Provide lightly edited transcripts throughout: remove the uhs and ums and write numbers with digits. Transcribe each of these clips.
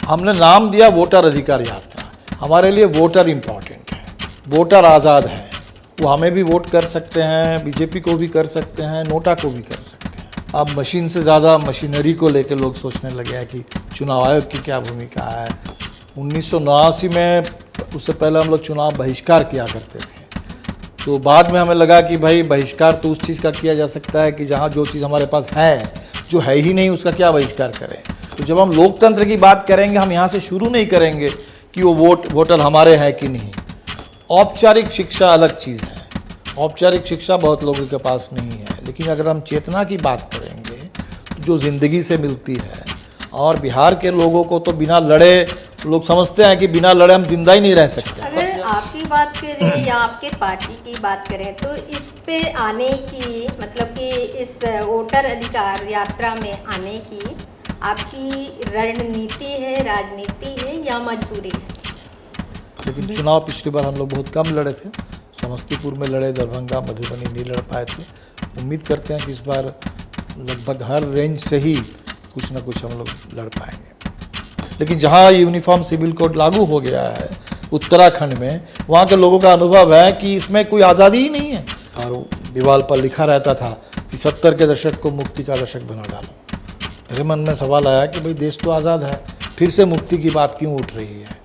हमने नाम दिया वोटर अधिकार यात्रा। हमारे लिए वोटर इम्पॉर्टेंट है, वोटर आज़ाद है, वो हमें भी वोट कर सकते हैं, बीजेपी को भी कर सकते हैं, नोटा को भी कर सकते हैं। अब मशीन से ज़्यादा मशीनरी को लेकर लोग सोचने लगे हैं कि चुनाव आयोग की क्या भूमिका है। 1989 में, उससे पहले हम लोग चुनाव बहिष्कार किया करते थे, तो बाद में हमें लगा कि भाई बहिष्कार तो उस चीज़ का किया जा सकता है कि जहाँ जो चीज़ हमारे पास है, जो है ही नहीं उसका क्या बहिष्कार करें। तो जब हम लोकतंत्र की बात करेंगे, हम यहाँ से शुरू नहीं करेंगे कि वो वोटर हमारे हैं कि नहीं। औपचारिक शिक्षा अलग चीज़ है, औपचारिक शिक्षा बहुत लोगों के पास नहीं है, लेकिन अगर हम चेतना की बात करेंगे तो जो ज़िंदगी से मिलती है, और बिहार के लोगों को तो बिना लड़े, लोग समझते हैं कि बिना लड़े हम जिंदा ही नहीं रह सकते। अगर आपकी बात करें या आपके पार्टी की बात करें तो इस पे आने की, मतलब कि इस वोटर अधिकार यात्रा में आने की आपकी रणनीति है, राजनीति है या मजबूरी है? लेकिन चुनाव पिछली बार हम लोग बहुत कम लड़े थे, समस्तीपुर में लड़े, दरभंगा मधुबनी नहीं लड़ पाए थे। उम्मीद करते हैं कि इस बार लगभग हर रेंज से ही कुछ ना कुछ हम लोग लड़ पाएंगे। लेकिन जहाँ यूनिफॉर्म सिविल कोड लागू हो गया है उत्तराखंड में, वहाँ के लोगों का अनुभव है कि इसमें कोई आज़ादी ही नहीं है। और दीवार पर लिखा रहता था कि 70 के दशक को मुक्ति का दशक बना डालो। मेरे मन में सवाल आया कि भाई देश तो आज़ाद है, फिर से मुक्ति की बात क्यों उठ रही है।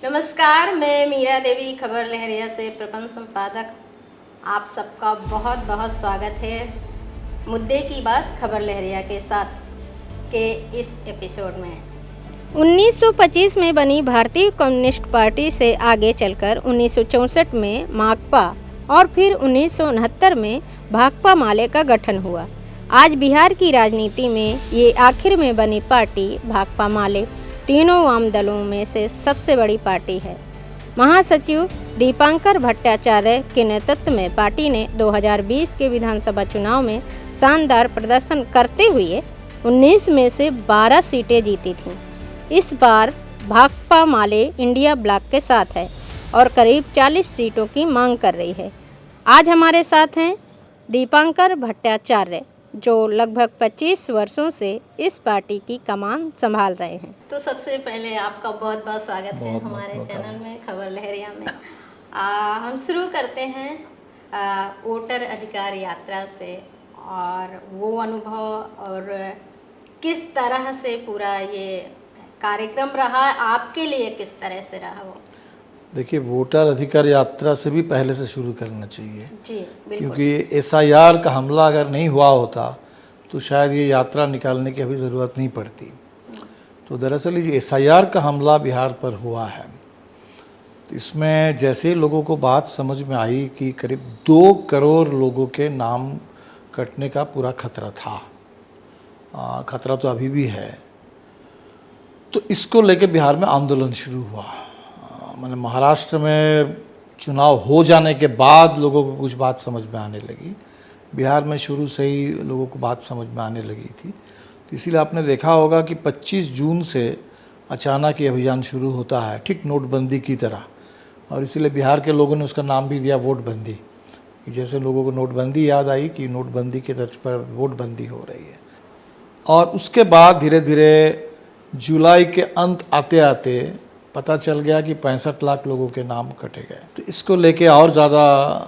नमस्कार, मैं मीरा देवी, खबर लहरिया से प्रबंध संपादक। आप सबका बहुत बहुत स्वागत है मुद्दे की बात खबर लहरिया के साथ के इस एपिसोड में। 1925 में बनी भारतीय कम्युनिस्ट पार्टी से आगे चलकर 1964 में माकपा और फिर 1969 में भाकपा माले का गठन हुआ। आज बिहार की राजनीति में ये आखिर में बनी पार्टी भाकपा माले तीनों वाम दलों में से सबसे बड़ी पार्टी है। महासचिव दीपांकर भट्टाचार्य के नेतृत्व में पार्टी ने 2020 के विधानसभा चुनाव में शानदार प्रदर्शन करते हुए 19 में से 12 सीटें जीती थीं। इस बार भाकपा माले इंडिया ब्लॉक के साथ है और करीब 40 सीटों की मांग कर रही है। आज हमारे साथ हैं दीपांकर भट्टाचार्य, जो लगभग 25 वर्षों से इस पार्टी की कमान संभाल रहे हैं। तो सबसे पहले आपका बहुत बहुत स्वागत है हमारे चैनल में, खबर लहरिया में। हम शुरू करते हैं वोटर अधिकार यात्रा से, और वो अनुभव और किस तरह से पूरा ये कार्यक्रम रहा आपके लिए, किस तरह से रहा वो? देखिए, वोटर अधिकार यात्रा से भी पहले से शुरू करना चाहिए जी, बिल्कुल। क्योंकि SIR का हमला अगर नहीं हुआ होता तो शायद ये यात्रा निकालने की अभी ज़रूरत नहीं पड़ती। तो दरअसल ये SIR का हमला बिहार पर हुआ है, तो इसमें जैसे लोगों को बात समझ में आई कि करीब 2 करोड़ लोगों के नाम कटने का पूरा खतरा था, खतरा तो अभी भी है, तो इसको लेके बिहार में आंदोलन शुरू हुआ। मैंने महाराष्ट्र में चुनाव हो जाने के बाद लोगों को कुछ बात समझ में आने लगी, बिहार में शुरू से ही लोगों को बात समझ में आने लगी थी। तो इसीलिए आपने देखा होगा कि 25 जून से अचानक ये अभियान शुरू होता है, ठीक नोटबंदी की तरह। और इसीलिए बिहार के लोगों ने उसका नाम भी दिया वोटबंदी, कि जैसे लोगों को नोटबंदी याद आई कि नोटबंदी के तर्ज पर वोटबंदी हो रही है। और उसके बाद धीरे धीरे जुलाई के अंत आते आते पता चल गया कि 65 लाख लोगों के नाम कटे गए। तो इसको लेके और ज़्यादा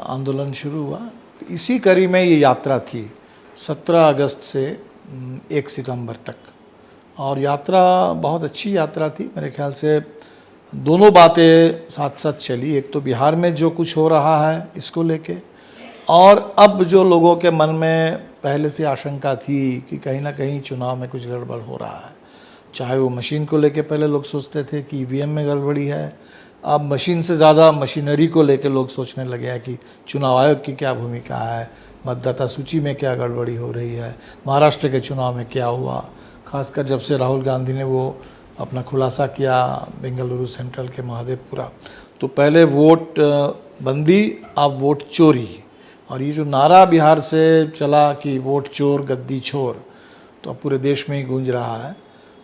आंदोलन शुरू हुआ। तो इसी कड़ी में ये यात्रा थी 17 अगस्त से 1 सितंबर तक, और यात्रा बहुत अच्छी यात्रा थी। मेरे ख्याल से दोनों बातें साथ साथ चली, एक तो बिहार में जो कुछ हो रहा है इसको लेके, और अब जो लोगों के मन में पहले से आशंका थी कि कहीं ना कहीं चुनाव में कुछ गड़बड़ हो रहा है। चाहे वो मशीन को लेके पहले लोग सोचते थे कि EVM में गड़बड़ी है, अब मशीन से ज़्यादा मशीनरी को लेके लोग सोचने लगे हैं कि चुनाव आयोग की क्या भूमिका है, मतदाता सूची में क्या गड़बड़ी हो रही है, महाराष्ट्र के चुनाव में क्या हुआ। खासकर जब से राहुल गांधी ने वो अपना खुलासा किया बेंगलुरु सेंट्रल के महादेवपुरा, तो पहले वोट बंदी, अब वोट चोरी, और ये जो नारा बिहार से चला कि वोट चोर गद्दी छोर, तो अब पूरे देश में ही गूंज रहा है।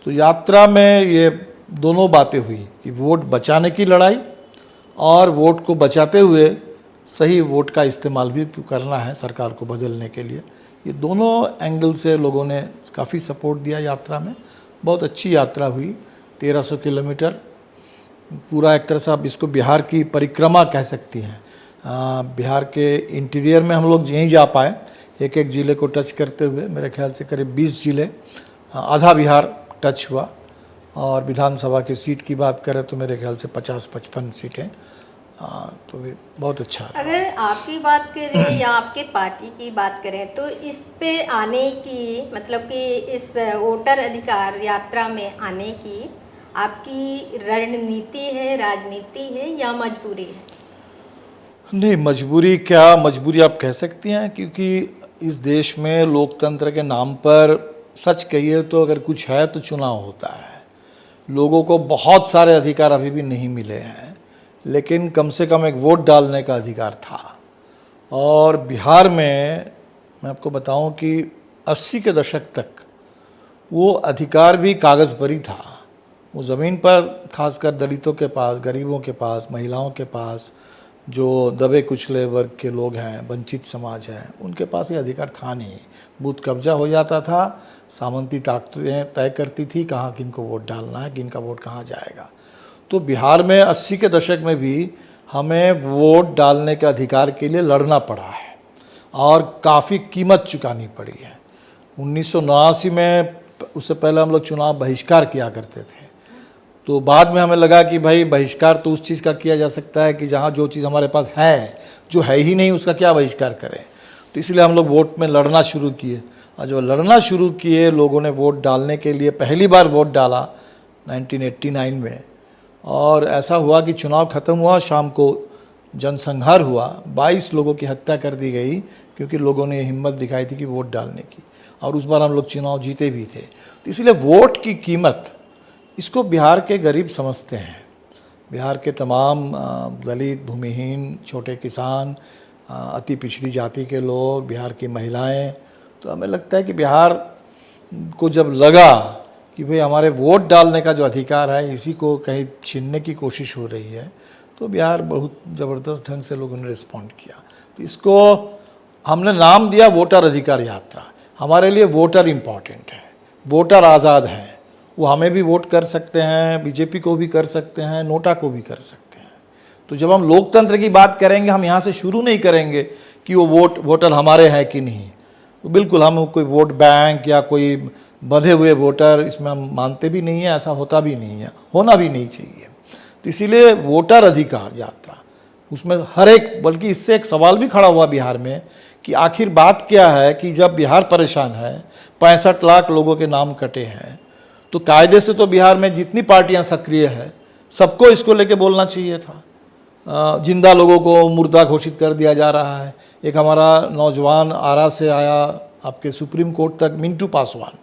तो यात्रा में ये दोनों बातें हुई कि वोट बचाने की लड़ाई और वोट को बचाते हुए सही वोट का इस्तेमाल भी तो करना है सरकार को बदलने के लिए। ये दोनों एंगल से लोगों ने काफ़ी सपोर्ट दिया यात्रा में। बहुत अच्छी यात्रा हुई, 1300 किलोमीटर पूरा, एक तरह से आप इसको बिहार की परिक्रमा कह सकती हैं। बिहार के इंटीरियर में हम लोग यहीं जा पाए, एक एक ज़िले को टच करते हुए। मेरे ख्याल से करीब 20 ज़िले, आधा बिहार टच हुआ। और विधानसभा की सीट की बात करें तो मेरे ख्याल से 50-55 सीटें, तो ये बहुत अच्छा है। अगर आपकी बात करें या आपके पार्टी की बात करें तो इस पे आने की, मतलब कि इस वोटर अधिकार यात्रा में आने की आपकी रणनीति है, राजनीति है या मजबूरी है? नहीं, मजबूरी क्या, मजबूरी आप कह सकती हैं, क्योंकि इस देश में लोकतंत्र के नाम पर सच कहिए तो अगर कुछ है तो चुनाव होता है। लोगों को बहुत सारे अधिकार अभी भी नहीं मिले हैं, लेकिन कम से कम एक वोट डालने का अधिकार था। और बिहार में मैं आपको बताऊं कि 80 के दशक तक वो अधिकार भी कागज़ पर ही था। वो ज़मीन पर, खासकर दलितों के पास, गरीबों के पास, महिलाओं के पास, जो दबे कुचले वर्ग के लोग हैं, वंचित समाज है, उनके पास ये अधिकार था नहीं। बूथ कब्जा हो जाता था, सामंती ताकतें तय करती थी कहाँ किनको वोट डालना है, किनका वोट कहाँ जाएगा। तो बिहार में 80 के दशक में भी हमें वोट डालने के अधिकार के लिए लड़ना पड़ा है और काफ़ी कीमत चुकानी पड़ी है। 1989 में, उससे पहले हम लोग चुनाव बहिष्कार किया करते थे, तो बाद में हमें लगा कि भाई बहिष्कार तो उस चीज़ का किया जा सकता है कि जहाँ जो चीज़ हमारे पास है, जो है ही नहीं उसका क्या बहिष्कार करें। तो इसलिए हम लोग वोट में लड़ना शुरू किए, और जो लड़ना शुरू किए, लोगों ने वोट डालने के लिए पहली बार वोट डाला 1989 में। और ऐसा हुआ कि चुनाव ख़त्म हुआ, शाम को जनसंहार हुआ, 22 लोगों की हत्या कर दी गई क्योंकि लोगों ने हिम्मत दिखाई थी कि वोट डालने की। और उस बार हम लोग चुनाव जीते भी थे। तो इसलिए वोट की कीमत, इसको बिहार के गरीब समझते हैं। बिहार के तमाम दलित, भूमिहीन, छोटे किसान, अति पिछड़ी जाति के लोग, बिहार की महिलाएं, तो हमें लगता है कि बिहार को जब लगा कि भाई हमारे वोट डालने का जो अधिकार है इसी को कहीं छीनने की कोशिश हो रही है, तो बिहार बहुत ज़बरदस्त ढंग से लोगों ने रिस्पॉन्ड किया। तो इसको हमने नाम दिया वोटर अधिकार यात्रा। हमारे लिए वोटर इम्पॉर्टेंट है, वोटर आज़ाद है, वो हमें भी वोट कर सकते हैं, बीजेपी को भी कर सकते हैं, नोटा को भी कर सकते हैं। तो जब हम लोकतंत्र की बात करेंगे, हम यहाँ से शुरू नहीं करेंगे कि वो वोटर हमारे हैं कि नहीं। तो बिल्कुल हम कोई वोट बैंक या कोई बंधे हुए वोटर, इसमें हम मानते भी नहीं है, ऐसा होता भी नहीं है, होना भी नहीं चाहिए। तो इसीलिए वोटर अधिकार यात्रा, उसमें हर एक, बल्कि इससे एक सवाल भी खड़ा हुआ बिहार में कि आखिर बात क्या है कि जब बिहार परेशान है, 65 लाख लोगों के नाम कटे हैं, तो कायदे से तो बिहार में जितनी पार्टियां सक्रिय है सबको इसको लेके बोलना चाहिए था। जिंदा लोगों को मुर्दा घोषित कर दिया जा रहा है। एक हमारा नौजवान आरा से आया आपके सुप्रीम कोर्ट तक, मिंटू पासवान।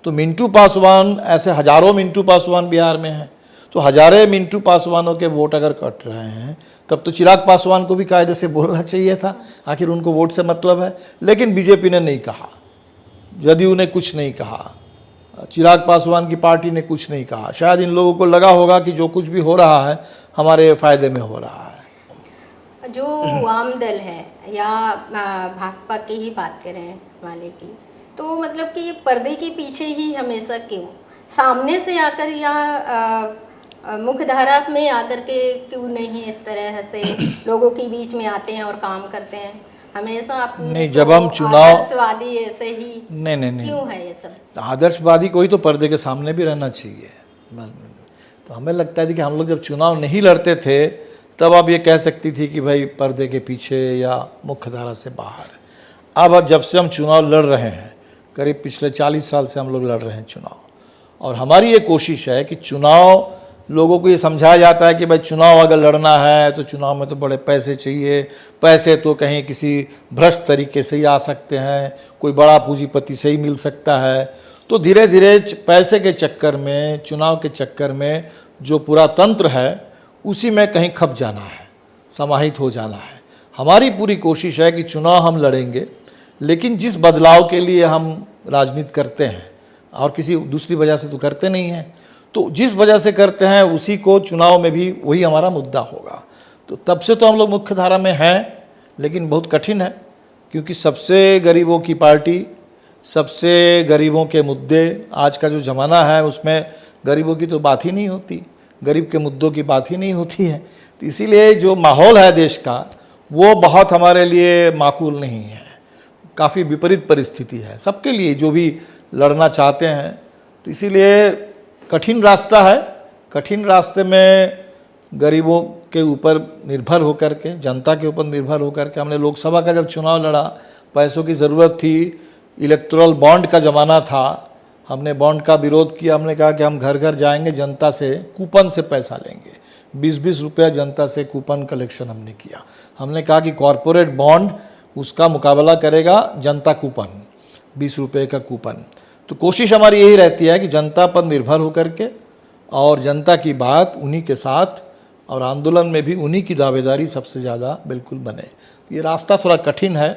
तो मिंटू पासवान, ऐसे हजारों मिंटू पासवान बिहार में हैं। तो हजारों मिंटू पासवानों के वोट अगर कट रहे हैं, तब तो चिराग पासवान को भी कायदे से बोलना चाहिए था, आखिर उनको वोट से मतलब है। लेकिन बीजेपी ने नहीं कहा, जदयू ने कुछ नहीं कहा, चिराग पासवान की पार्टी ने कुछ नहीं कहा। शायद इन लोगों को लगा होगा कि जो कुछ भी हो रहा है हमारे फ़ायदे में हो रहा है। जो वाम दल है या भाजपा की ही बात करें वाले की, तो मतलब कि ये पर्दे के पीछे ही हमेशा क्यों, सामने से आकर या मुख्य धारा में आकर के क्यों नहीं इस तरह से लोगों के बीच में आते हैं और काम करते हैं? हमेशा आप नहीं, जब हम चुनाव, आदर्शवादी ऐसे ही नहीं क्यों है ये सब? आदर्शवादी कोई तो पर्दे के सामने भी रहना चाहिए। तो हमें लगता है कि हम लोग जब चुनाव नहीं लड़ते थे तब आप ये कह सकती थी कि भाई पर्दे के पीछे या मुख्य धारा से बाहर। अब जब से हम चुनाव लड़ रहे हैं, करीब पिछले 40 साल से हम लोग लड़ रहे हैं चुनाव, और हमारी ये कोशिश है कि चुनाव, लोगों को ये समझाया जाता है कि भाई चुनाव अगर लड़ना है तो चुनाव में तो बड़े पैसे चाहिए, पैसे तो कहीं किसी भ्रष्ट तरीके से ही आ सकते हैं, कोई बड़ा पूंजीपति से ही मिल सकता है। तो धीरे धीरे पैसे के चक्कर में, चुनाव के चक्कर में जो पूरा तंत्र है उसी में कहीं खप जाना है, समाहित हो जाना है। हमारी पूरी कोशिश है कि चुनाव हम लड़ेंगे, लेकिन जिस बदलाव के लिए हम राजनीति करते हैं और किसी दूसरी वजह से तो करते नहीं हैं, तो जिस वजह से करते हैं उसी को चुनाव में भी वही हमारा मुद्दा होगा। तो तब से तो हम लोग मुख्य धारा में हैं, लेकिन बहुत कठिन है, क्योंकि सबसे गरीबों की पार्टी, सबसे गरीबों के मुद्दे, आज का जो ज़माना है उसमें गरीबों की तो बात ही नहीं होती, गरीब के मुद्दों की बात ही नहीं होती है। तो इसीलिए जो माहौल है देश का वो बहुत हमारे लिए माकूल नहीं है, काफ़ी विपरीत परिस्थिति है सबके लिए जो भी लड़ना चाहते हैं। तो इसीलिए कठिन रास्ता है, कठिन रास्ते में गरीबों के ऊपर निर्भर होकर के, जनता के ऊपर निर्भर होकर के हमने लोकसभा का जब चुनाव लड़ा, पैसों की ज़रूरत थी, इलेक्टोरल बॉन्ड का ज़माना था, हमने बॉन्ड का विरोध किया। हमने कहा कि हम घर घर जाएंगे, जनता से कूपन से पैसा लेंगे, 20-20 रुपया जनता से कूपन कलेक्शन हमने किया। हमने कहा कि कॉरपोरेट बॉन्ड उसका मुकाबला करेगा जनता कूपन, 20 रुपये का कूपन। तो कोशिश हमारी यही रहती है कि जनता पर निर्भर होकर के और जनता की बात उन्हीं के साथ, और आंदोलन में भी उन्हीं की दावेदारी सबसे ज़्यादा बिल्कुल बने। ये रास्ता थोड़ा कठिन है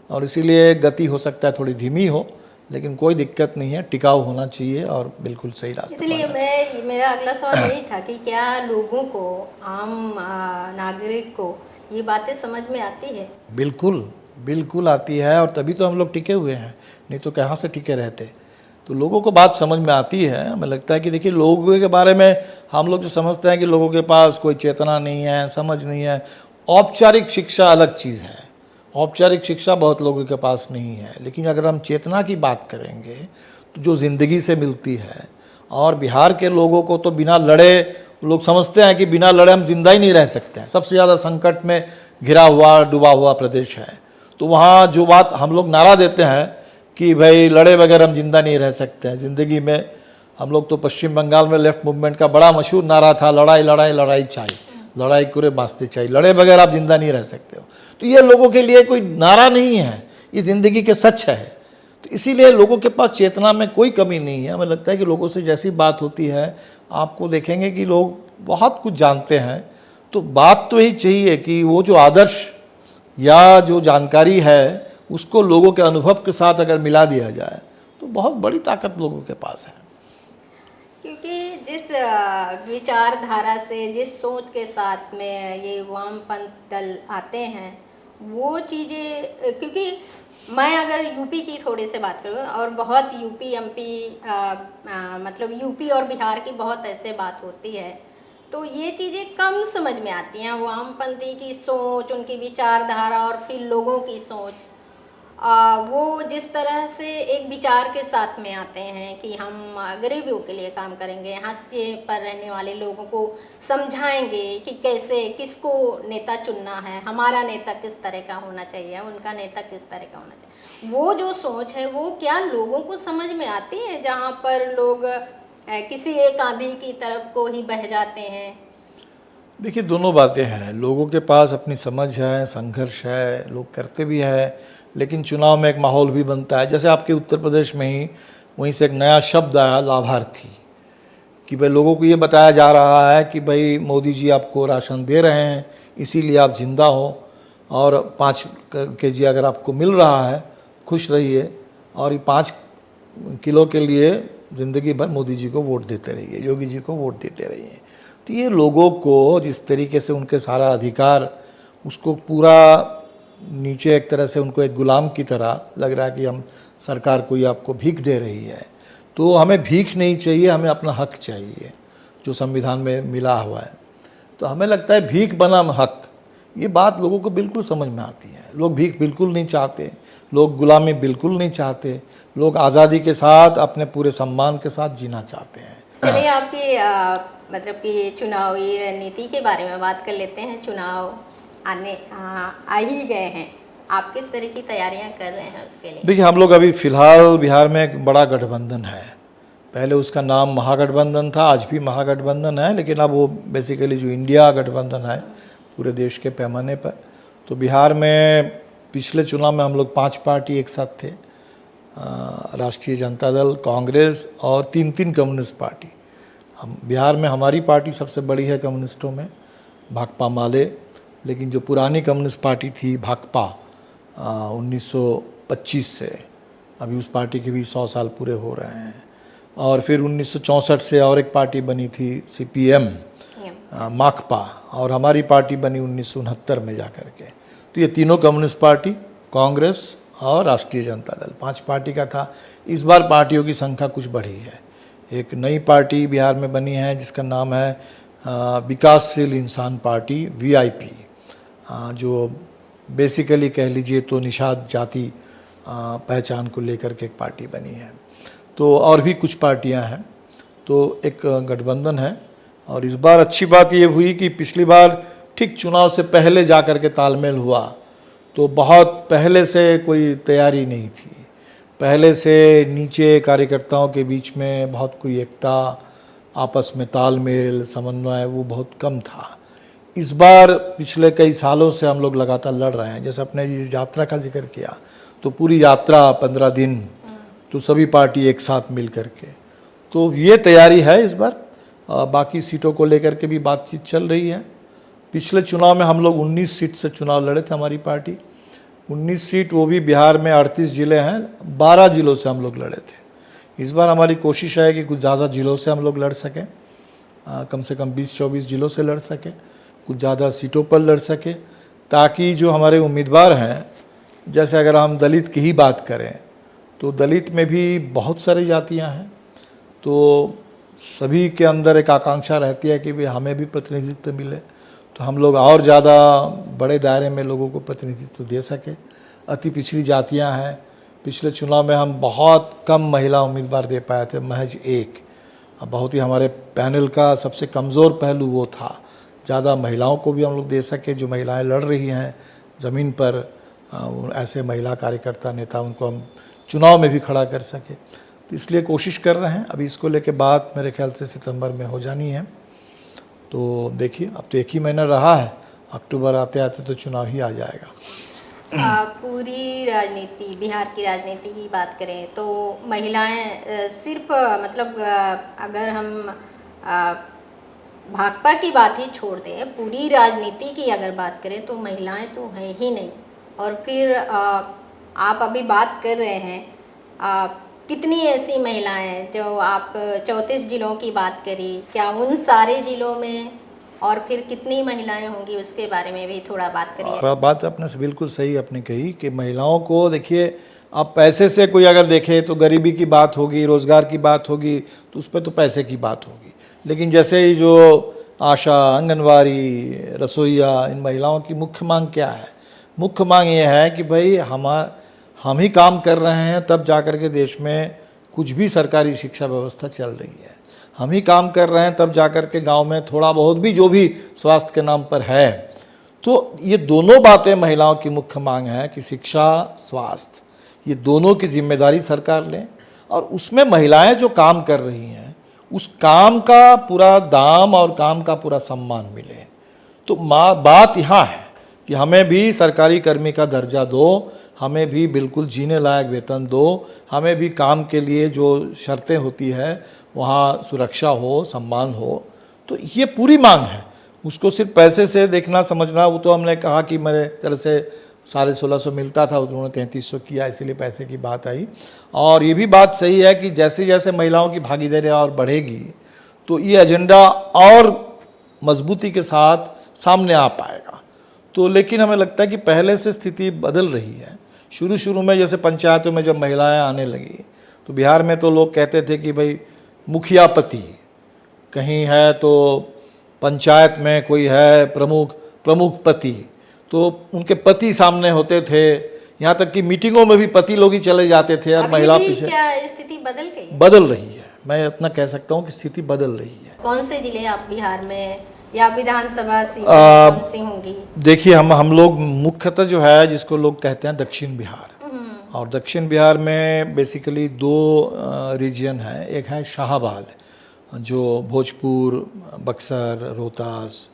और इसीलिए गति हो सकता है थोड़ी धीमी हो, लेकिन कोई दिक्कत नहीं है, टिकाऊ होना चाहिए और बिल्कुल सही रास्ता। इसलिए मेरा अगला सवाल यही था कि क्या लोगों को, आम नागरिक को ये बातें समझ में आती है? बिल्कुल बिल्कुल आती है, और तभी तो हम लोग टिके हुए हैं, नहीं तो कहाँ से टिके रहते। तो लोगों को बात समझ में आती है। हमें लगता है कि देखिए, लोगों के बारे में हम लोग जो समझते हैं कि लोगों के पास कोई चेतना नहीं है, समझ नहीं है। औपचारिक शिक्षा अलग चीज़ है, औपचारिक शिक्षा बहुत लोगों के पास नहीं है, लेकिन अगर हम चेतना की बात करेंगे तो जो ज़िंदगी से मिलती है, और बिहार के लोगों को तो बिना लड़े, लोग समझते हैं कि बिना लड़े हम जिंदा ही नहीं रह सकते हैं, सबसे ज़्यादा संकट में घिरा हुआ, डूबा हुआ प्रदेश है। तो वहाँ जो बात हम लोग नारा देते हैं कि भाई लड़े बगैर हम जिंदा नहीं रह सकते हैं ज़िंदगी में। हम लोग तो पश्चिम बंगाल में लेफ्ट मूवमेंट का बड़ा मशहूर नारा था, लड़ाई लड़ाई लड़ाई चाहिए, लड़ाई करे बाँचते चाहिए, लड़े बगैर आप जिंदा नहीं रह सकते हो। तो ये लोगों के लिए कोई नारा नहीं है, ये ज़िंदगी के सच है। तो इसीलिए लोगों के पास चेतना में कोई कमी नहीं है। हमें लगता है कि लोगों से जैसी बात होती है, आपको देखेंगे कि लोग बहुत कुछ जानते हैं। तो बात तो यही चाहिए कि वो जो आदर्श या जो जानकारी है उसको लोगों के अनुभव के साथ अगर मिला दिया जाए तो बहुत बड़ी ताकत लोगों के पास है। क्योंकि जिस विचारधारा से, जिस सोच के साथ में ये वामपंथ दल आते हैं, वो चीज़ें, क्योंकि मैं अगर यूपी की थोड़ी से बात करूँ, और बहुत यूपी एमपी मतलब यूपी और बिहार की बहुत ऐसे बात होती है, तो ये चीज़ें कम समझ में आती हैं। वामपंथी की सोच, उनकी विचारधारा, और फिर लोगों की सोच, वो जिस तरह से एक विचार के साथ में आते हैं कि हम गरीबों के लिए काम करेंगे, हाशिए पर रहने वाले लोगों को समझाएंगे कि कैसे, किसको नेता चुनना है, हमारा नेता किस तरह का होना चाहिए, उनका नेता किस तरह का होना चाहिए, वो जो सोच है वो क्या लोगों को समझ में आती है, जहाँ पर लोग किसी एक आंधी की तरफ को ही बह जाते हैं? देखिए, दोनों बातें हैं। लोगों के पास अपनी समझ है, संघर्ष है, लोग करते भी हैं, लेकिन चुनाव में एक माहौल भी बनता है। जैसे आपके उत्तर प्रदेश में ही वहीं से एक नया शब्द आया, लाभार्थी, कि भाई लोगों को ये बताया जा रहा है कि भाई मोदी जी आपको राशन दे रहे हैं, इसीलिए आप जिंदा हो, और 5 kg अगर आपको मिल रहा है, खुश रहिए, और ये 5 किलो के लिए ज़िंदगी भर मोदी जी को वोट देते रहिए, योगी जी को वोट देते रहिए। तो ये लोगों को जिस तरीके से उनके सारा अधिकार, उसको पूरा नीचे एक तरह से उनको एक गुलाम की तरह लग रहा है कि हम सरकार कोई आपको भीख दे रही है। तो हमें भीख नहीं चाहिए, हमें अपना हक चाहिए जो संविधान में मिला हुआ है। तो हमें लगता है भीख बनाम हक, ये बात लोगों को बिल्कुल समझ में आती है। लोग भीख बिल्कुल नहीं चाहते, लोग गुलामी बिल्कुल नहीं चाहते, लोग आज़ादी के साथ, अपने पूरे सम्मान के साथ जीना चाहते हैं। चलिए, आपकी मतलब कि चुनावी रणनीति के बारे में बात कर लेते हैं। चुनाव आ ही गए हैं, आप किस तरह की तैयारियां कर रहे हैं उसके लिए? देखिए, हम लोग अभी फ़िलहाल बिहार में एक बड़ा गठबंधन है। पहले उसका नाम महागठबंधन था, आज भी महागठबंधन है, लेकिन अब वो बेसिकली जो इंडिया गठबंधन है पूरे देश के पैमाने पर। तो बिहार में पिछले चुनाव में हम लोग 5 पार्टी एक साथ थे, राष्ट्रीय जनता दल, कांग्रेस और 3 कम्युनिस्ट पार्टी। हम बिहार में हमारी पार्टी सबसे बड़ी है कम्युनिस्टों में, भाकपा माले। लेकिन जो पुरानी कम्युनिस्ट पार्टी थी भाकपा, 1925 से, अभी उस पार्टी के भी 100 साल पूरे हो रहे हैं। और फिर 1964 से और एक पार्टी बनी थी CPM माकपा, और हमारी पार्टी बनी 1969 में जा कर के। तो ये तीनों कम्युनिस्ट पार्टी, कांग्रेस और राष्ट्रीय जनता दल, 5 पार्टी का था। इस बार पार्टियों की संख्या कुछ बढ़ी है। एक नई पार्टी बिहार में बनी है जिसका नाम है विकासशील इंसान पार्टी VIP, जो बेसिकली कह लीजिए तो निषाद जाति पहचान को लेकर के एक पार्टी बनी है। तो और भी कुछ पार्टियां हैं, तो एक गठबंधन है। और इस बार अच्छी बात ये हुई कि पिछली बार ठीक चुनाव से पहले जा कर के तालमेल हुआ, तो बहुत पहले से कोई तैयारी नहीं थी, पहले से नीचे कार्यकर्ताओं के बीच में बहुत कोई एकता, आपस में तालमेल, समन्वय वो बहुत कम था। इस बार पिछले कई सालों से हम लोग लगातार लड़ रहे हैं। जैसे अपने यात्रा का जिक्र किया, तो पूरी यात्रा 15 दिन, तो सभी पार्टी एक साथ मिल कर के, तो ये तैयारी है इस बार। बाकी सीटों को लेकर के भी बातचीत चल रही है। पिछले चुनाव में हम लोग 19 सीट से चुनाव लड़े थे, हमारी पार्टी 19 सीट, वो भी बिहार में 38 ज़िले हैं, 12 ज़िलों से हम लोग लड़े थे। इस बार हमारी कोशिश है कि कुछ ज़्यादा ज़िलों से हम लोग लड़ सकें, कम से कम 20-24 ज़िलों से लड़ सकें, कुछ ज़्यादा सीटों पर लड़ सकें, ताकि जो हमारे उम्मीदवार हैं, जैसे अगर हम दलित की ही बात करें तो दलित में भी बहुत सारी जातियां हैं, तो सभी के अंदर एक आकांक्षा रहती है कि भाई हमें भी प्रतिनिधित्व मिले, तो हम लोग और ज़्यादा बड़े दायरे में लोगों को प्रतिनिधित्व दे सकें। अति पिछड़ी जातियां हैं, पिछले चुनाव में हम बहुत कम महिला उम्मीदवार दे पाए थे, महज 1। बहुत ही हमारे पैनल का सबसे कमज़ोर पहलू वो था, ज़्यादा महिलाओं को भी हम लोग दे सके। जो महिलाएं लड़ रही हैं ज़मीन पर, ऐसे महिला कार्यकर्ता नेता, उनको हम चुनाव में भी खड़ा कर सके, तो इसलिए कोशिश कर रहे हैं। अभी इसको लेके बात मेरे ख्याल से सितंबर में हो जानी है। तो देखिए, अब तो 1 ही महीना रहा है, अक्टूबर आते आते तो चुनाव ही आ जाएगा। पूरी राजनीति, बिहार की राजनीति की बात करें तो महिलाएं सिर्फ मतलब अगर हम भाकपा की बात ही छोड़ दें, पूरी राजनीति की अगर बात करें तो महिलाएं तो हैं ही नहीं। और फिर आप अभी बात कर रहे हैं, कितनी ऐसी महिलाएं हैं जो आप 34 ज़िलों की बात करी, क्या उन सारे ज़िलों में और फिर कितनी महिलाएं होंगी उसके बारे में भी थोड़ा बात करिए। बात आपने से बिल्कुल सही अपने कही कि महिलाओं को देखिए, आप पैसे से कोई अगर देखे तो गरीबी की बात होगी, रोज़गार की बात होगी, तो उस पर तो पैसे की बात होगी। लेकिन जैसे ही जो आशा, आंगनवाड़ी, रसोईया, इन महिलाओं की मुख्य मांग क्या है? मुख्य मांग ये है कि भाई हम ही काम कर रहे हैं तब जा कर के देश में कुछ भी सरकारी शिक्षा व्यवस्था चल रही है। हम ही काम कर रहे हैं तब जा कर के गाँव में थोड़ा बहुत भी जो भी स्वास्थ्य के नाम पर है। तो ये दोनों बातें महिलाओं की मुख्य मांग है कि शिक्षा, स्वास्थ्य, ये दोनों की जिम्मेदारी सरकार लें, और उसमें महिलाएं जो काम कर रही हैं उस काम का पूरा दाम और काम का पूरा सम्मान मिले। तो बात यहाँ है कि हमें भी सरकारी कर्मी का दर्जा दो, हमें भी बिल्कुल जीने लायक वेतन दो, हमें भी काम के लिए जो शर्तें होती है वहाँ सुरक्षा हो, सम्मान हो। तो ये पूरी मांग है। उसको सिर्फ पैसे से देखना समझना, वो तो हमने कहा कि मेरे तरह से 1650 मिलता था, उन्होंने 3300 किया, इसीलिए पैसे की बात आई। और ये भी बात सही है कि जैसे जैसे महिलाओं की भागीदारी और बढ़ेगी तो ये एजेंडा और मजबूती के साथ सामने आ पाएगा। तो लेकिन हमें लगता है कि पहले से स्थिति बदल रही है। शुरू में जैसे पंचायतों में जब महिलाएं आने लगी तो बिहार में तो लोग कहते थे कि भाई मुखिया पति कहीं है, तो पंचायत में कोई है प्रमुख पति, तो उनके पति सामने होते थे। यहाँ तक कि मीटिंगों में भी पति लोग ही चले जाते थे और महिला पीछे। क्या स्थिति बदल गई? बदल रही है, मैं इतना कह सकता हूँ कि स्थिति बदल रही है। कौन से जिले आप बिहार में या विधानसभा सीटें कौन सी होंगी? देखिए, हम लोग मुख्यतः जो है जिसको लोग कहते हैं दक्षिण बिहार, और दक्षिण बिहार में बेसिकली 2 रीजन है। एक है शाहाबाद, जो भोजपुर, बक्सर, रोहतास,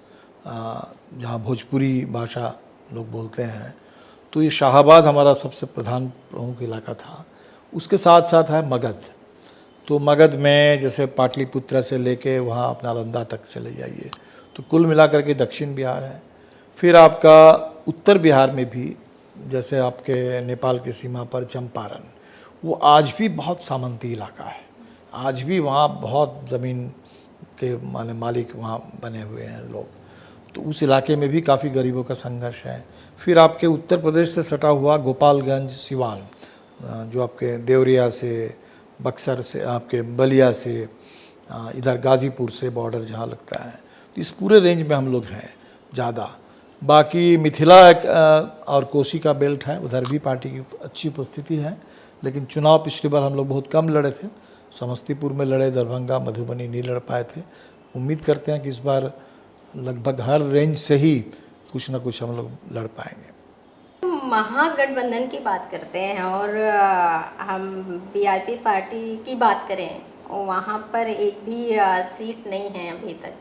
जहाँ भोजपुरी भाषा लोग बोलते हैं, तो ये शाहाबाद हमारा सबसे प्रधान प्रमुख इलाका था। उसके साथ साथ है मगध। तो मगध में जैसे पाटलिपुत्र से लेके वहाँ अपना नालंदा तक चले जाइए, तो कुल मिलाकर के दक्षिण बिहार है। फिर आपका उत्तर बिहार में भी, जैसे आपके नेपाल की सीमा पर चंपारण, वो आज भी बहुत सामंती इलाका है, आज भी वहाँ बहुत ज़मीन के मालिक वहाँ बने हुए हैं लोग, तो उस इलाके में भी काफ़ी गरीबों का संघर्ष है। फिर आपके उत्तर प्रदेश से सटा हुआ गोपालगंज, सिवान, जो आपके देवरिया से, बक्सर से, आपके बलिया से, इधर गाज़ीपुर से बॉर्डर जहाँ लगता है, तो इस पूरे रेंज में हम लोग हैं ज़्यादा। बाकी मिथिला और कोसी का बेल्ट है, उधर भी पार्टी की अच्छी उपस्थिति है, लेकिन चुनाव पिछली बार हम लोग बहुत कम लड़े थे। समस्तीपुर में लड़े, दरभंगा, मधुबनी नहीं लड़ पाए थे। उम्मीद करते हैं कि इस बार लगभग हर रेंज से ही कुछ ना कुछ हम लोग लड़ पाएंगे। महागठबंधन की बात करते हैं और हम वीआईपी पार्टी की बात करें, वहाँ पर एक भी सीट नहीं है अभी तक,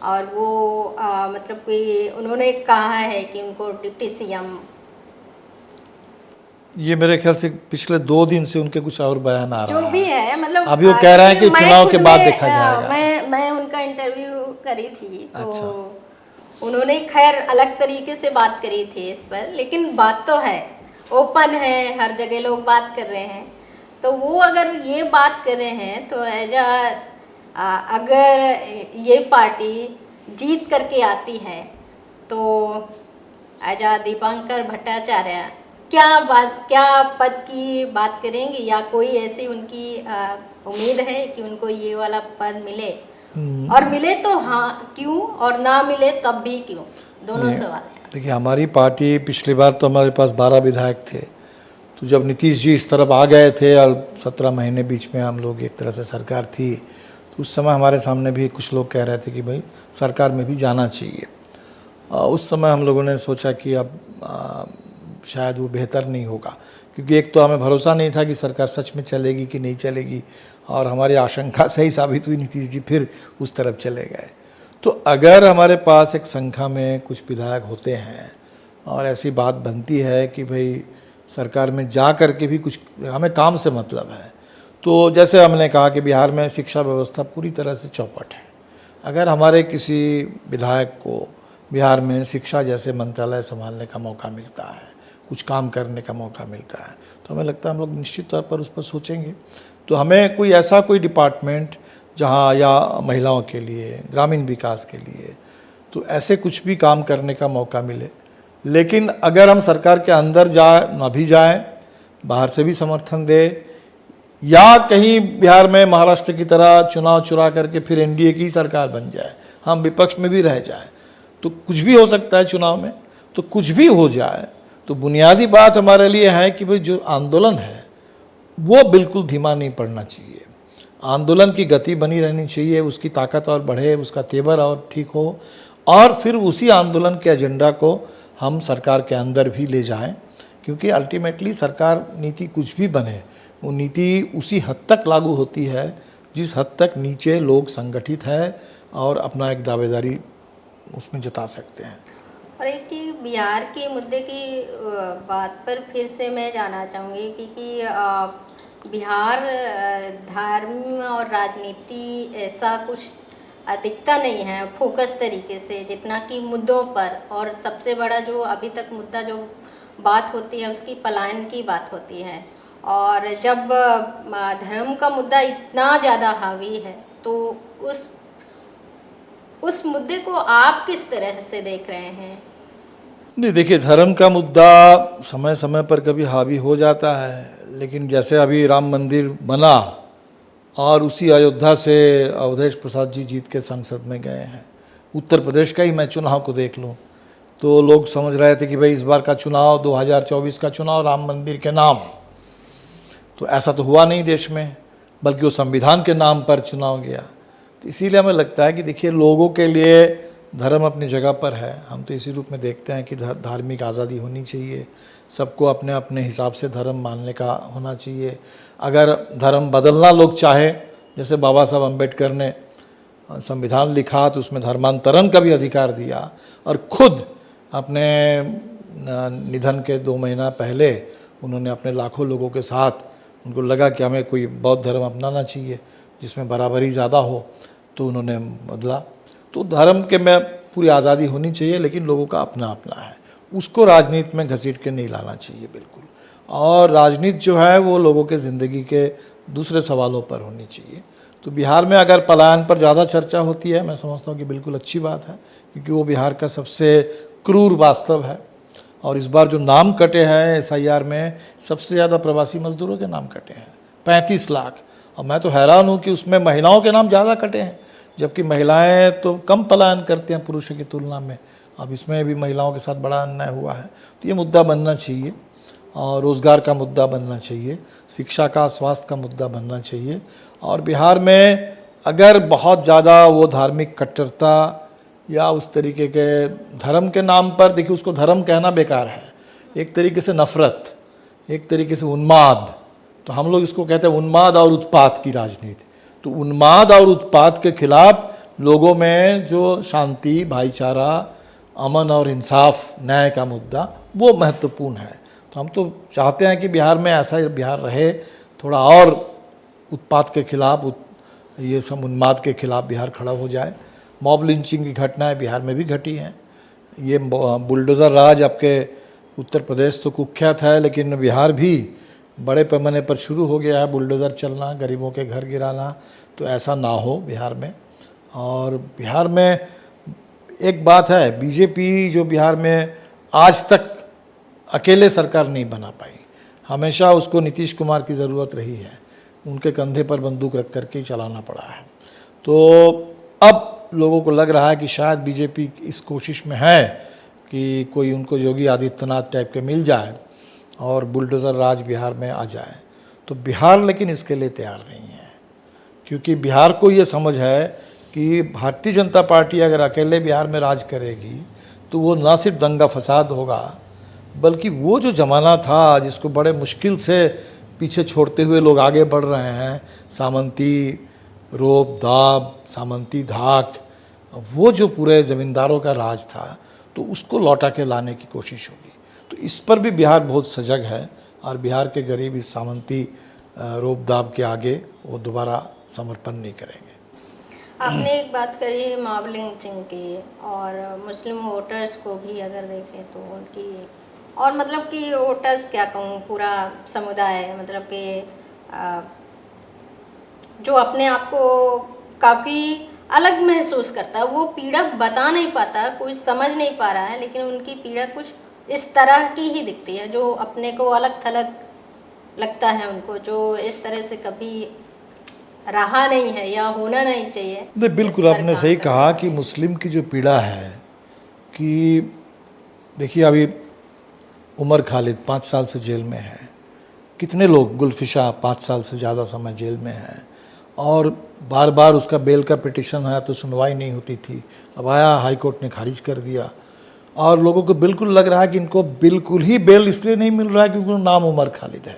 और वो मतलब कि उन्होंने कहा है कि उनको डिप्टी सीएम, ये मेरे ख्याल से पिछले 2 दिन से उनके कुछ और बयान आ रहा जो भी है, मतलब अभी वो कह रहे हैं कि चुनाव के बाद देखा जाएगा। मैं उनका इंटरव्यू करी थी, तो उन्होंने खैर अलग तरीके से बात करी थी इस पर, लेकिन बात तो है, ओपन है, हर जगह लोग बात कर रहे हैं। तो वो अगर ये बात कर रहे हैं तो अगर ये पार्टी जीत करके आती है तो दीपांकर भट्टाचार्य क्या पद की बात करेंगे, या कोई ऐसी उनकी उम्मीद है कि उनको ये वाला पद मिले, और मिले तो हाँ क्यों, और ना मिले तब भी क्यों? दोनों सवाल हैं। देखिए, हमारी पार्टी पिछली बार तो हमारे पास 12 विधायक थे, तो जब नीतीश जी इस तरफ आ गए थे और 17 महीने बीच में हम लोग एक तरह से सरकार थी, तो उस समय हमारे सामने भी कुछ लोग कह रहे थे कि भाई सरकार में भी जाना चाहिए। उस समय हम लोगों ने सोचा कि अब शायद वो बेहतर नहीं होगा, क्योंकि एक तो हमें भरोसा नहीं था कि सरकार सच में चलेगी कि नहीं चलेगी, और हमारी आशंका सही साबित हुई, नीतीश जी फिर उस तरफ चले गए। तो अगर हमारे पास एक संख्या में कुछ विधायक होते हैं और ऐसी बात बनती है कि भाई सरकार में जा कर के भी कुछ हमें काम से मतलब है, तो जैसे हमने कहा कि बिहार में शिक्षा व्यवस्था पूरी तरह से चौपट है। अगर हमारे किसी विधायक को बिहार में शिक्षा जैसे मंत्रालय संभालने का मौका मिलता है, कुछ काम करने का मौका मिलता है, तो हमें लगता है हम लोग निश्चित तौर पर उस पर सोचेंगे। तो हमें कोई डिपार्टमेंट जहाँ, या महिलाओं के लिए, ग्रामीण विकास के लिए, तो ऐसे कुछ भी काम करने का मौका मिले। लेकिन अगर हम सरकार के अंदर ना भी जाएं, बाहर से भी समर्थन दे, या कहीं बिहार में महाराष्ट्र की तरह चुनाव चुरा करके फिर एनडीए की सरकार बन जाए, हम विपक्ष में भी रह जाए, तो कुछ भी हो सकता है चुनाव में। तो कुछ भी हो जाए, तो बुनियादी बात हमारे लिए है कि भाई जो आंदोलन है वो बिल्कुल धीमा नहीं पड़ना चाहिए। आंदोलन की गति बनी रहनी चाहिए, उसकी ताकत और बढ़े, उसका तेवर और ठीक हो, और फिर उसी आंदोलन के एजेंडा को हम सरकार के अंदर भी ले जाएं, क्योंकि अल्टीमेटली सरकार नीति कुछ भी बने, वो नीति उसी हद तक लागू होती है जिस हद तक नीचे लोग संगठित है और अपना एक दावेदारी उसमें जता सकते हैं। और एक चीज़ बिहार के मुद्दे की बात पर फिर से मैं जानना चाहूँगी, क्योंकि बिहार धर्म और राजनीति ऐसा कुछ दिखता नहीं है फोकस तरीके से, जितना कि मुद्दों पर, और सबसे बड़ा जो अभी तक मुद्दा जो बात होती है उसकी पलायन की बात होती है। और जब धर्म का मुद्दा इतना ज़्यादा हावी है, तो उस मुद्दे को आप किस तरह से देख रहे हैं? नहीं, देखिए, धर्म का मुद्दा समय समय पर कभी हावी हो जाता है, लेकिन जैसे अभी राम मंदिर बना और उसी अयोध्या से अवधेश प्रसाद जी जीत के संसद में गए हैं। उत्तर प्रदेश का ही मैं चुनाव को देख लूँ तो लोग समझ रहे थे कि भाई इस बार का चुनाव 2024 का चुनाव राम मंदिर के नाम, तो ऐसा तो हुआ नहीं देश में, बल्कि वो संविधान के नाम पर चुनाव गया। तो इसीलिए हमें लगता है कि देखिए, लोगों के लिए धर्म अपनी जगह पर है। हम तो इसी रूप में देखते हैं कि धार्मिक आज़ादी होनी चाहिए, सबको अपने अपने हिसाब से धर्म मानने का होना चाहिए। अगर धर्म बदलना लोग चाहे, जैसे बाबा साहब अम्बेडकर ने संविधान लिखा तो उसमें धर्मांतरण का भी अधिकार दिया, और खुद अपने निधन के 2 महीना पहले उन्होंने अपने लाखों लोगों के साथ, उनको लगा कि हमें कोई बौद्ध धर्म अपनाना चाहिए जिसमें बराबरी ज़्यादा हो, तो उन्होंने बदला। तो धर्म के में पूरी आज़ादी होनी चाहिए, लेकिन लोगों का अपना अपना है, उसको राजनीति में घसीट के नहीं लाना चाहिए बिल्कुल। और राजनीति जो है वो लोगों के ज़िंदगी के दूसरे सवालों पर होनी चाहिए। तो बिहार में अगर पलायन पर ज़्यादा चर्चा होती है, मैं समझता हूँ कि बिल्कुल अच्छी बात है, क्योंकि वो बिहार का सबसे क्रूर वास्तव है। और इस बार जो नाम कटे हैं SIR में, सबसे ज़्यादा प्रवासी मजदूरों के नाम कटे हैं, 35 लाख। और मैं तो हैरान हूँ कि उसमें महिलाओं के नाम ज़्यादा कटे हैं, जबकि महिलाएं तो कम पलायन करते हैं पुरुषों की तुलना में। अब इसमें भी महिलाओं के साथ बड़ा अन्याय हुआ है। तो ये मुद्दा बनना चाहिए, और रोज़गार का मुद्दा बनना चाहिए, शिक्षा का, स्वास्थ्य का मुद्दा बनना चाहिए। और बिहार में अगर बहुत ज़्यादा वो धार्मिक कट्टरता या उस तरीके के धर्म के नाम पर, देखिए उसको धर्म कहना बेकार है, एक तरीके से नफ़रत, एक तरीके से उन्माद, तो हम लोग इसको कहते हैं उन्माद और उत्पात की राजनीति। तो उन्माद और उत्पात के खिलाफ लोगों में जो शांति, भाईचारा, अमन और इंसाफ, न्याय का मुद्दा, वो महत्वपूर्ण है। तो हम तो चाहते हैं कि बिहार में ऐसा बिहार रहे, थोड़ा और उत्पात के खिलाफ, ये सब उन्माद के खिलाफ बिहार खड़ा हो जाए। मॉब लिंचिंग की घटनाएं बिहार में भी घटी हैं। ये बुलडोज़र राज आपके उत्तर प्रदेश तो कुख्यात है, लेकिन बिहार भी बड़े पैमाने पर शुरू हो गया है बुलडोज़र चलना, गरीबों के घर गिराना। तो ऐसा ना हो बिहार में। और बिहार में एक बात है, बीजेपी जो बिहार में आज तक अकेले सरकार नहीं बना पाई, हमेशा उसको नीतीश कुमार की ज़रूरत रही है, उनके कंधे पर बंदूक रख करके चलाना पड़ा है। तो अब लोगों को लग रहा है कि शायद बीजेपी इस कोशिश में है कि कोई उनको योगी आदित्यनाथ टाइप के मिल जाए और बुलडोज़र राज बिहार में आ जाए। तो बिहार लेकिन इसके लिए तैयार नहीं है, क्योंकि बिहार को ये समझ है कि भारतीय जनता पार्टी अगर अकेले बिहार में राज करेगी तो वो ना सिर्फ दंगा फसाद होगा, बल्कि वो जो ज़माना था जिसको बड़े मुश्किल से पीछे छोड़ते हुए लोग आगे बढ़ रहे हैं, सामंती रोब दाब, सामंती धाक, वो जो पूरे ज़मींदारों का राज था, तो उसको लौटा के लाने की कोशिश होगी। तो इस पर भी बिहार बहुत सजग है, और बिहार के गरीब इस सामंती रोब दाब के आगे वो दोबारा समर्पण नहीं करेंगे। आपने एक बात करी है मॉब लिंचिंग की, और मुस्लिम वोटर्स को भी अगर देखें तो उनकी, और मतलब कि वोटर्स क्या कहूँ, पूरा समुदाय, मतलब कि जो अपने आप को काफ़ी अलग महसूस करता है, वो पीड़ा बता नहीं पाता, कोई समझ नहीं पा रहा है, लेकिन उनकी पीड़ा कुछ इस तरह की ही दिखती है, जो अपने को अलग थलग लगता है उनको, जो इस तरह से कभी रहा नहीं है या होना नहीं चाहिए। नहीं, बिल्कुल आपने सही कहा कि मुस्लिम की जो पीड़ा है कि देखिए, अभी उमर खालिद 5 साल से जेल में है, कितने लोग, गुलफिशा 5 साल से ज़्यादा समय जेल में है, और बार बार उसका बेल का पिटिशन आया तो सुनवाई नहीं होती थी। अब आया, हाई कोर्ट ने खारिज कर दिया, और लोगों को बिल्कुल लग रहा है कि इनको बिल्कुल ही बेल इसलिए नहीं मिल रहा है क्योंकि नाम उमर खालिद है,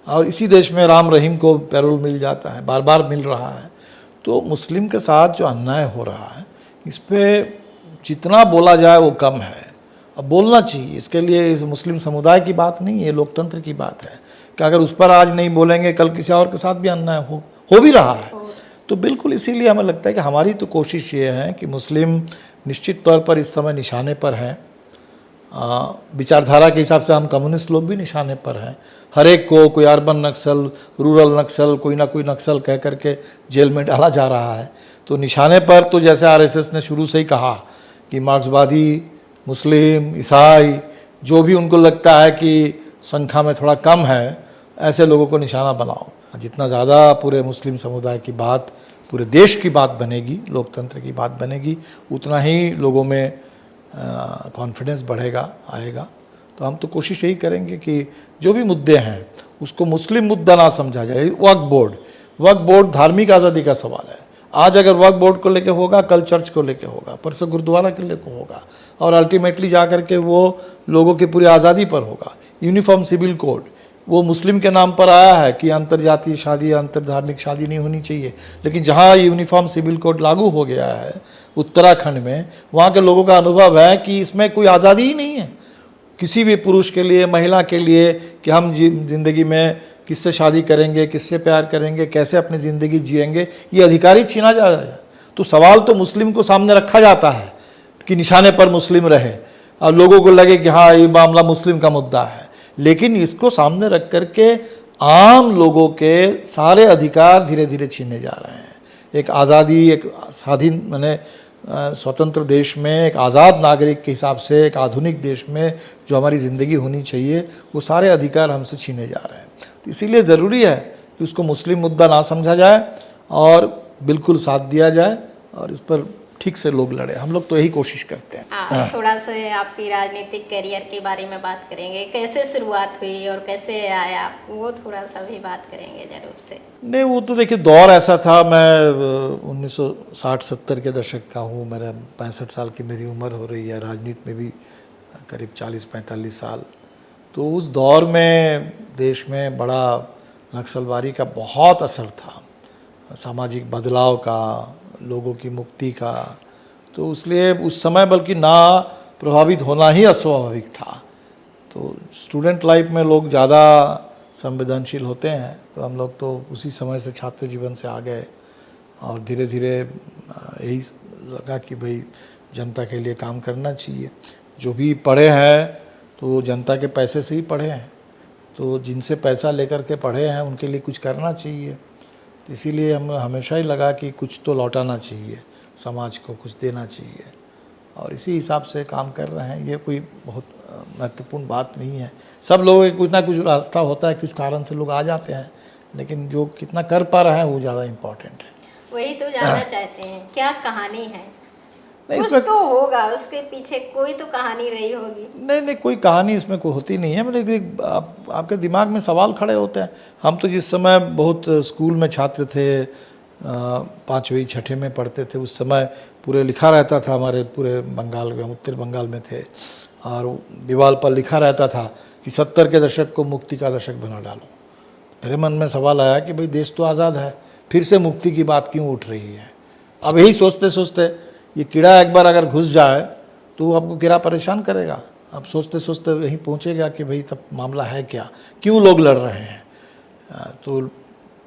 और इसी देश में राम रहीम को पैरोल मिल जाता है, बार बार मिल रहा है। तो मुस्लिम के साथ जो अन्याय हो रहा है, इस पर जितना बोला जाए वो कम है। अब बोलना चाहिए, इसके लिए इस मुस्लिम समुदाय की बात नहीं है, लोकतंत्र की बात है कि अगर उस पर आज नहीं बोलेंगे, कल किसी और के साथ भी अन्याय हो भी रहा है। तो बिल्कुल इसीलिए हमें लगता है कि हमारी तो कोशिश ये है कि मुस्लिम निश्चित तौर पर इस समय निशाने पर हैं, विचारधारा के हिसाब से हम कम्युनिस्ट लोग भी निशाने पर हैं। हर एक को, कोई अर्बन नक्सल, रूरल नक्सल, कोई ना कोई नक्सल कह करके जेल में डाला जा रहा है। तो निशाने पर तो जैसे RSS ने शुरू से ही कहा कि मार्क्सवादी, मुस्लिम, ईसाई, जो भी उनको लगता है कि संख्या में थोड़ा कम है, ऐसे लोगों को निशाना बनाओ। जितना ज़्यादा पूरे मुस्लिम समुदाय की बात, पूरे देश की बात बनेगी, लोकतंत्र की बात बनेगी, उतना ही लोगों में कॉन्फिडेंस बढ़ेगा, आएगा। तो हम तो कोशिश यही करेंगे कि जो भी मुद्दे हैं उसको मुस्लिम मुद्दा ना समझा जाए। वक्फ बोर्ड धार्मिक आज़ादी का सवाल है। आज अगर वक्फ बोर्ड को लेके होगा, कल चर्च को लेके होगा, परसों गुरुद्वारा के लेके होगा, और अल्टीमेटली जा कर के वो लोगों की पूरी आज़ादी पर होगा। यूनिफॉर्म सिविल कोड वो मुस्लिम के नाम पर आया है कि अंतर्जातीय शादी, अंतर्धार्मिक शादी नहीं होनी चाहिए, लेकिन जहाँ यूनिफॉर्म सिविल कोड लागू हो गया है उत्तराखंड में, वहाँ के लोगों का अनुभव है कि इसमें कोई आज़ादी ही नहीं है किसी भी पुरुष के लिए, महिला के लिए, कि हम ज़िंदगी में किससे शादी करेंगे, किससे प्यार करेंगे, कैसे अपनी ज़िंदगी जिएंगे, ये अधिकार ही छीना जा रहा है। तो सवाल तो मुस्लिम को सामने रखा जाता है कि निशाने पर मुस्लिम रहे, और लोगों को लगे कि हाँ, ये मामला मुस्लिम का मुद्दा है, लेकिन इसको सामने रख करके आम लोगों के सारे अधिकार धीरे धीरे छीने जा रहे हैं। एक आज़ादी, एक स्वाधीन माने स्वतंत्र देश में एक आज़ाद नागरिक के हिसाब से एक आधुनिक देश में जो हमारी ज़िंदगी होनी चाहिए, वो सारे अधिकार हमसे छीने जा रहे हैं। तो इसीलिए ज़रूरी है कि उसको मुस्लिम मुद्दा ना समझा जाए और बिल्कुल साथ दिया जाए और इस पर ठीक से लोग लड़े। हम लोग तो यही कोशिश करते हैं। थोड़ा सा आपकी राजनीतिक करियर के बारे में बात करेंगे, कैसे शुरुआत हुई और कैसे आया, वो थोड़ा सा भी बात करेंगे जरूर से। नहीं, वो तो देखिए दौर ऐसा था, मैं 1960-70 के दशक का हूँ, मेरा 65 साल की मेरी उम्र हो रही है, राजनीति में भी करीब 40-45 साल। तो उस दौर में देश में बड़ा नक्सलवादी का बहुत असर था, सामाजिक बदलाव का, लोगों की मुक्ति का। तो इसलिए उस समय बल्कि ना प्रभावित होना ही अस्वाभाविक था। तो स्टूडेंट लाइफ में लोग ज़्यादा संवेदनशील होते हैं, तो हम लोग तो उसी समय से छात्र जीवन से आ गए और धीरे धीरे यही लगा कि भाई जनता के लिए काम करना चाहिए। जो भी पढ़े हैं तो जनता के पैसे से ही पढ़े हैं, तो जिनसे पैसा लेकर के पढ़े हैं उनके लिए कुछ करना चाहिए। तो इसीलिए हम हमेशा ही लगा कि कुछ तो लौटाना चाहिए, समाज को कुछ देना चाहिए और इसी हिसाब से काम कर रहे हैं। ये कोई बहुत महत्वपूर्ण बात नहीं है। सब लोगों के कुछ ना कुछ रास्ता होता है, कुछ कारण से लोग आ जाते हैं, लेकिन जो कितना कर पा रहे हैं वो ज़्यादा इम्पोर्टेंट है। वही तो जानना चाहते हैं, क्या कहानी है? नहीं, कुछ तो होगा, उसके पीछे कोई तो कहानी रही होगी। नहीं, कोई कहानी इसमें कोई होती नहीं है। मतलब आपके दिमाग में सवाल खड़े होते हैं। हम तो जिस समय बहुत स्कूल में छात्र थे, 5वीं 6ठे में पढ़ते थे, उस समय पूरे लिखा रहता था, हमारे पूरे बंगाल में, उत्तर बंगाल में थे, और दीवार पर लिखा रहता था कि 70 के दशक को मुक्ति का दशक बना डालो। मेरे मन में सवाल आया कि भाई देश तो आज़ाद है, फिर से मुक्ति की बात क्यों उठ रही है? अब यही सोचते सोचते ये कीड़ा एक बार अगर घुस जाए तो आपको कीड़ा परेशान करेगा। अब सोचते सोचते यहीं पहुँचेगा कि भाई तब मामला है क्या, क्यों लोग लड़ रहे हैं। तो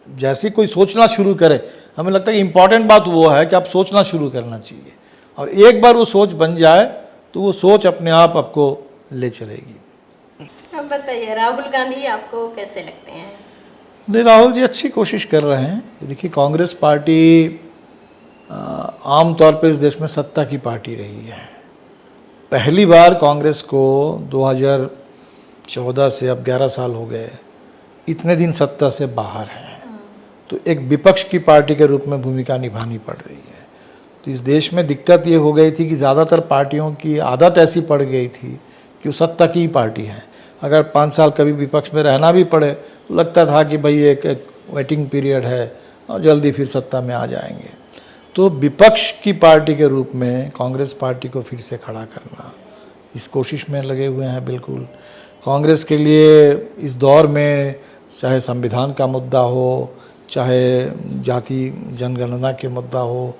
जैसे कोई सोचना शुरू करे, हमें लगता है कि इम्पॉर्टेंट बात वो है कि आप सोचना शुरू करना चाहिए, और एक बार वो सोच बन जाए तो वो सोच अपने आप आपको ले चलेगी। अब बताइए, राहुल गांधी आपको कैसे लगते हैं? नहीं, राहुल जी अच्छी कोशिश कर रहे हैं। देखिए, कांग्रेस पार्टी आम तौर पे इस देश में सत्ता की पार्टी रही है। पहली बार कांग्रेस को 2014 से, अब 11 साल हो गए, इतने दिन सत्ता से बाहर है, तो एक विपक्ष की पार्टी के रूप में भूमिका निभानी पड़ रही है। तो इस देश में दिक्कत ये हो गई थी कि ज़्यादातर पार्टियों की आदत ऐसी पड़ गई थी कि वो सत्ता की ही पार्टी है। अगर 5 साल कभी विपक्ष में रहना भी पड़े तो लगता था कि भाई एक वेटिंग पीरियड है और जल्दी फिर सत्ता में आ जाएंगे। तो विपक्ष की पार्टी के रूप में कांग्रेस पार्टी को फिर से खड़ा करना, इस कोशिश में लगे हुए हैं। बिल्कुल कांग्रेस के लिए इस दौर में चाहे संविधान का मुद्दा हो, चाहे जाति जनगणना के मुद्दा हो,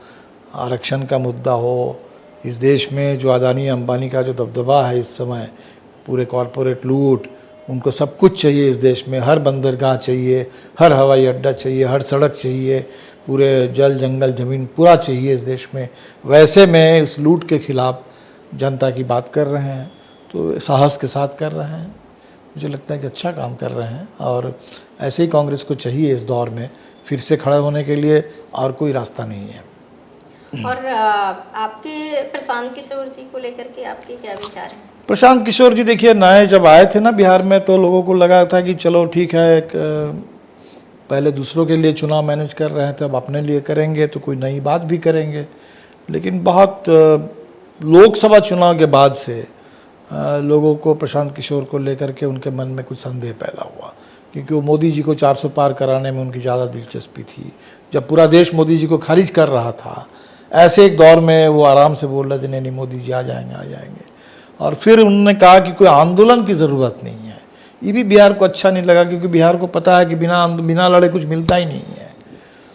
आरक्षण का मुद्दा हो, इस देश में जो अदानी अंबानी का जो दबदबा है इस समय, पूरे कॉरपोरेट लूट, उनको सब कुछ चाहिए इस देश में। हर बंदरगाह चाहिए, हर हवाई अड्डा चाहिए, हर सड़क चाहिए, पूरे जल जंगल ज़मीन पूरा चाहिए इस देश में। वैसे में इस लूट के खिलाफ जनता की बात कर रहे हैं, तो साहस के साथ कर रहे हैं। मुझे लगता है कि अच्छा काम कर रहे हैं, और ऐसे ही कांग्रेस को चाहिए इस दौर में फिर से खड़े होने के लिए, और कोई रास्ता नहीं है। और आपके प्रशांत किशोर जी को लेकर के आपके क्या विचार हैं? प्रशांत किशोर जी, देखिए, नए जब आए थे ना बिहार में, तो लोगों को लगा था कि चलो ठीक है, पहले दूसरों के लिए चुनाव मैनेज कर रहे थे, अब अपने लिए करेंगे तो कोई नई बात भी करेंगे। लेकिन बहुत लोकसभा चुनाव के बाद से लोगों को प्रशांत किशोर को लेकर के उनके मन में कुछ संदेह पैदा हुआ, क्योंकि वो मोदी जी को 400 पार कराने में उनकी ज़्यादा दिलचस्पी थी। जब पूरा देश मोदी जी को खारिज कर रहा था, ऐसे एक दौर में वो आराम से बोल रहे थे नहीं मोदी जी आ जाएंगे। और फिर उन्होंने कहा कि कोई आंदोलन की ज़रूरत नहीं है। ये भी बिहार को अच्छा नहीं लगा, क्योंकि बिहार को पता है कि बिना लड़े कुछ मिलता ही नहीं है।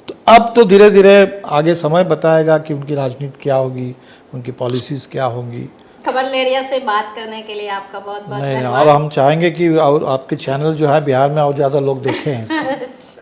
तो अब तो धीरे धीरे आगे समय बताएगा कि उनकी राजनीति क्या होगी, उनकी पॉलिसीज़ क्या होंगी। खबर लहरिया से बात करने के लिए आपका बहुत बहुत नहीं, धन्यवाद। और हम चाहेंगे कि और आपके चैनल जो है बिहार में और ज़्यादा लोग देखें इसको।